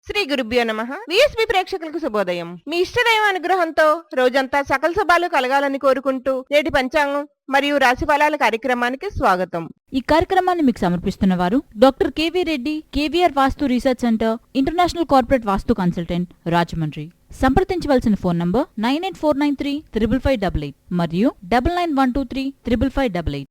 శ్రీ గురుభ్యో నమః. విఎస్బి ప్రేక్షకులకు శుభోదయం. మీ ఇష్టదైవ అనుగ్రహంతో రోజంతా సకల శుభాలు కలగాలని కోరుకుంటూ నేటి పంచాంగం మరియు రాశి ఫలాల కార్యక్రమానికి స్వాగతం. ఈ కార్యక్రమాన్ని మీకు సమర్పిస్తున్న వారు డాక్టర్ కేవీ రెడ్డి, కేవీఆర్ వాస్తు రీసెర్చ్ సెంటర్, ఇంటర్నేషనల్ కార్పొరేట్ వాస్తు కన్సల్టెంట్, రాజమండ్రి. సంప్రదించవలసిన ఫోన్ నంబర్ 9849355588 మరియు 9912355588.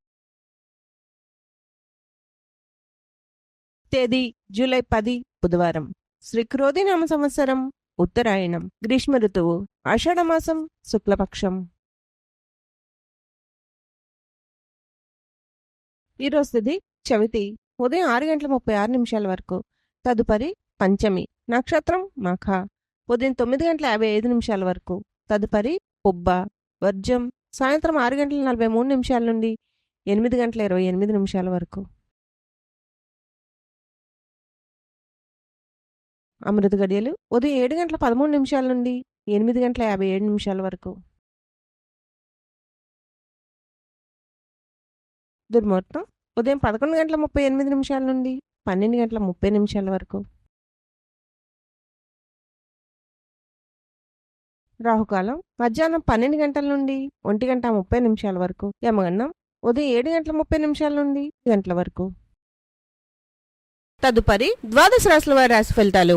తేదీ జూలై 10 బుధవారం. శ్రీ క్రోధినామ సంవత్సరం ఉత్తరాయణం. గ్రీష్మ ఋతువు. ఆషాఢమాసం శుక్లపక్షం. ఈరోజు తిథి చవితి. ఉదయం 6:36 వరకు. తదుపరి పంచమి. నక్షత్రం మఖ. ఉదయం 9:55 వరకు. తదుపరి పుబ్బ. వర్జం. సాయంత్రం 6:43 నుండి 8:28 వరకు. అమృత గడియలు ఉదయం 7:13 నుండి 8:57 వరకు. దుర్ముహూర్తం ఉదయం 11:38 నుండి 12:30 వరకు. రాహుకాలం మధ్యాహ్నం 12 గంటల నుండి 1:30 వరకు. యమగండం ఉదయం 7:30 నుండి గంటల వరకు. తదుపరి ద్వాదశ రాశుల వారి రాశి ఫలితాలు.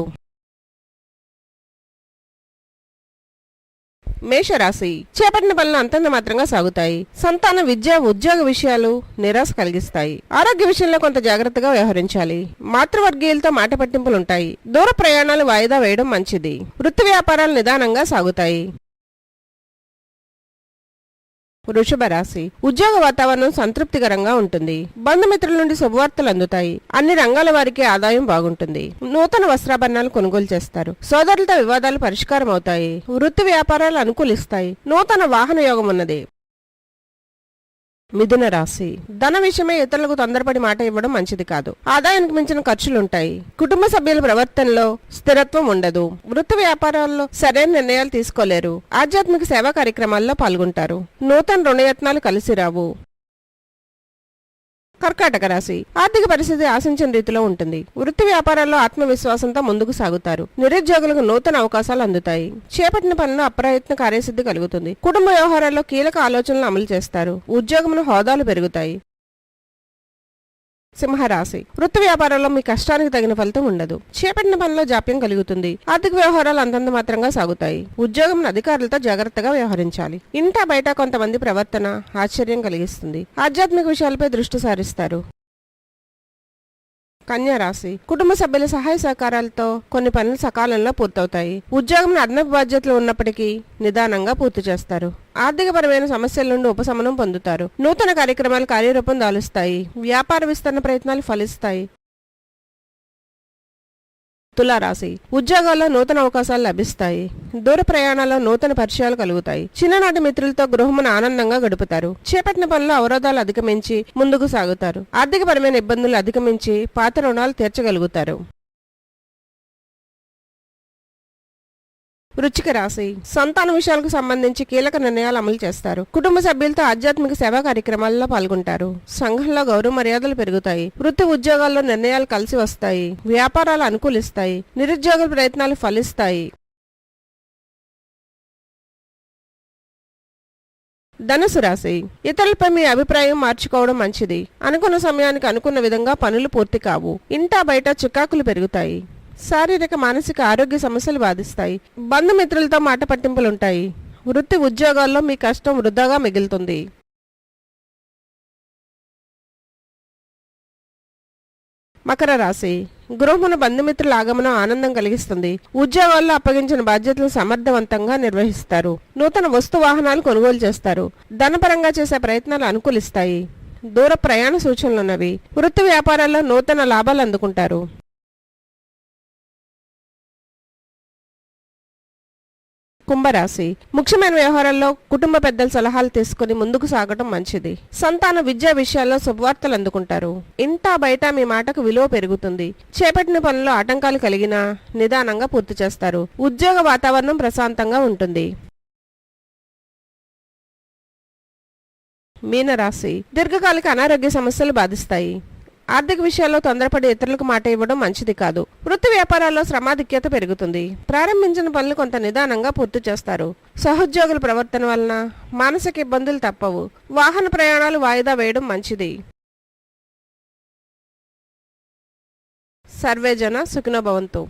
మేషరాశి. చేపట్టిన పనులు అంతంత మాత్రంగా సాగుతాయి. సంతాన విద్య, ఉద్యోగ విషయాలు నిరాశ కలిగిస్తాయి. ఆరోగ్య విషయంలో కొంత జాగ్రత్తగా వ్యవహరించాలి. మాతృవర్గీయులతో మాట పట్టింపులుంటాయి. దూర ప్రయాణాలు వాయిదా వేయడం మంచిది. వృత్తి వ్యాపారాలు నిదానంగా సాగుతాయి. వృషభ రాశి. ఉద్యోగ వాతావరణం సంతృప్తికరంగా ఉంటుంది. బంధుమిత్రుల నుండి శుభవార్తలు అందుతాయి. అన్ని రంగాల వారికి ఆదాయం బాగుంటుంది. నూతన వస్త్రాభరణాలు కొనుగోలు చేస్తారు. సోదరులతో వివాదాలు పరిష్కారం అవుతాయి. వృత్తి వ్యాపారాలు అనుకూలిస్తాయి. నూతన వాహన యోగం ఉన్నది. మిథున రాశి. ధన విషయమై ఇతరులకు తొందరపడి మాట ఇవ్వడం మంచిది కాదు. ఆదాయానికి మించిన ఖర్చులుంటాయి. కుటుంబ సభ్యుల ప్రవర్తనలో స్థిరత్వం ఉండదు. వృత్తి వ్యాపారాల్లో సరైన నిర్ణయాలు తీసుకోలేరు. ఆధ్యాత్మిక సేవా కార్యక్రమాల్లో పాల్గొంటారు. నూతన రుణయత్నాలు కలిసి రావు. కర్కాటక రాశి. ఆర్థిక పరిస్థితి ఆశించిన రీతిలో ఉంటుంది. వృత్తి వ్యాపారాల్లో ఆత్మవిశ్వాసంతో ముందుకు సాగుతారు. నిరుద్యోగులకు నూతన అవకాశాలు అందుతాయి. చేపట్టిన పనులు అప్రయత్న కార్యసిద్ధి కలుగుతుంది. కుటుంబ వ్యవహారాల్లో కీలక ఆలోచనలు అమలు చేస్తారు. ఉద్యోగమున హోదాలు పెరుగుతాయి. సింహరాశి. వృత్తి వ్యాపారంలో మీ కష్టానికి తగిన ఫలితం ఉండదు. చేపట్టిన పనిలో జాప్యం కలుగుతుంది. ఆర్థిక వ్యవహారాలు అంతంత మాత్రంగా సాగుతాయి. ఉద్యోగం అధికారులతో జాగ్రత్తగా వ్యవహరించాలి. ఇంటా బయట కొంతమంది ప్రవర్తన ఆశ్చర్యం కలిగిస్తుంది. ఆధ్యాత్మిక విషయాలపై దృష్టి సారిస్తారు. కన్యా రాశి. కుటుంబ సభ్యుల సహాయ సహకారాలతో కొన్ని పనులు సకాలంలో పూర్తవుతాయి. ఉద్యోగంలో అదనపు బాధ్యతలు ఉన్నప్పటికీ నిదానంగా పూర్తి చేస్తారు. ఆర్థికపరమైన సమస్యల నుండి ఉపశమనం పొందుతారు. నూతన కార్యక్రమాలు కార్యరూపం దాలుస్తాయి. వ్యాపార విస్తరణ ప్రయత్నాలు ఫలిస్తాయి. తులారాశి. ఉద్యోగాల్లో నూతన అవకాశాలు లభిస్తాయి. దూర ప్రయాణాల్లో నూతన పరిచయాలు కలుగుతాయి. చిన్ననాటి మిత్రులతో గృహమును ఆనందంగా గడుపుతారు. చేపట్టిన పనులు అవరోధాలు అధిగమించి ముందుకు సాగుతారు. ఆర్థికపరమైన ఇబ్బందులు అధిగమించి పాత రుణాలు తీర్చగలుగుతారు. వృశ్చిక రాశి. సంతాన విషయాలకు సంబంధించి కీలక నిర్ణయాలు అమలు చేస్తారు. కుటుంబ సభ్యులతో ఆధ్యాత్మిక సేవా కార్యక్రమాల్లో పాల్గొంటారు. సంఘంలో గౌరవ మర్యాదలు పెరుగుతాయి. వృత్తి ఉద్యోగాల్లో నిర్ణయాలు కలిసి వస్తాయి. వ్యాపారాలు అనుకూలిస్తాయి. నిరుద్యోగ ప్రయత్నాలు ఫలిస్తాయి. ధనుసు రాశి. ఇతరులపై మీ అభిప్రాయం మార్చుకోవడం మంచిది. అనుకున్న సమయానికి అనుకున్న విధంగా పనులు పూర్తి కావు. ఇంటా బయట చికాకులు పెరుగుతాయి. శారీరక మానసిక ఆరోగ్య సమస్యలు బాధిస్తాయి. బంధుమిత్రులతో మాట పట్టింపులుంటాయి. వృత్తి ఉద్యోగాల్లో మీ కష్టం వృధాగా మిగులుతుంది. మకర రాశి. గృహమున బంధుమిత్రుల ఆగమనం ఆనందం కలిగిస్తుంది. ఉద్యోగాల్లో అప్పగించిన బాధ్యతలు సమర్థవంతంగా నిర్వహిస్తారు. నూతన వస్తు వాహనాలు కొనుగోలు చేస్తారు. ధనపరంగా చేసే ప్రయత్నాలు అనుకూలిస్తాయి. దూర ప్రయాణ సూచనలున్నవి. వృత్తి వ్యాపారాల్లో నూతన లాభాలు అందుకుంటారు. కుంభరాశి. ముఖ్యమైన వ్యవహారాల్లో కుటుంబ పెద్దల సలహాలు తీసుకుని ముందుకు సాగడం మంచిది. సంతాన విద్యా విషయాల్లో శుభవార్తలు అందుకుంటారు. ఇంటా బయట మీ మాటకు విలువ పెరుగుతుంది. చేపట్టిన పనుల్లో ఆటంకాలు కలిగినా నిదానంగా పూర్తి చేస్తారు. ఉద్యోగ వాతావరణం ప్రశాంతంగా ఉంటుంది. మీనరాశి. దీర్ఘకాలిక అనారోగ్య సమస్యలు బాధిస్తాయి. ఆర్థిక విషయాల్లో తొందరపడి ఇతరులకు మాట ఇవ్వడం మంచిది కాదు. వృత్తి వ్యాపారాల్లో శ్రమాధిక్యత పెరుగుతుంది. ప్రారంభించిన పనులు కొంత నిదానంగా పూర్తి చేస్తారు. సహోద్యోగుల ప్రవర్తన వలన మానసిక ఇబ్బందులు తప్పవు. వాహన ప్రయాణాలు వాయిదా వేయడం మంచిది. సర్వే జన సుఖినో భవంతు.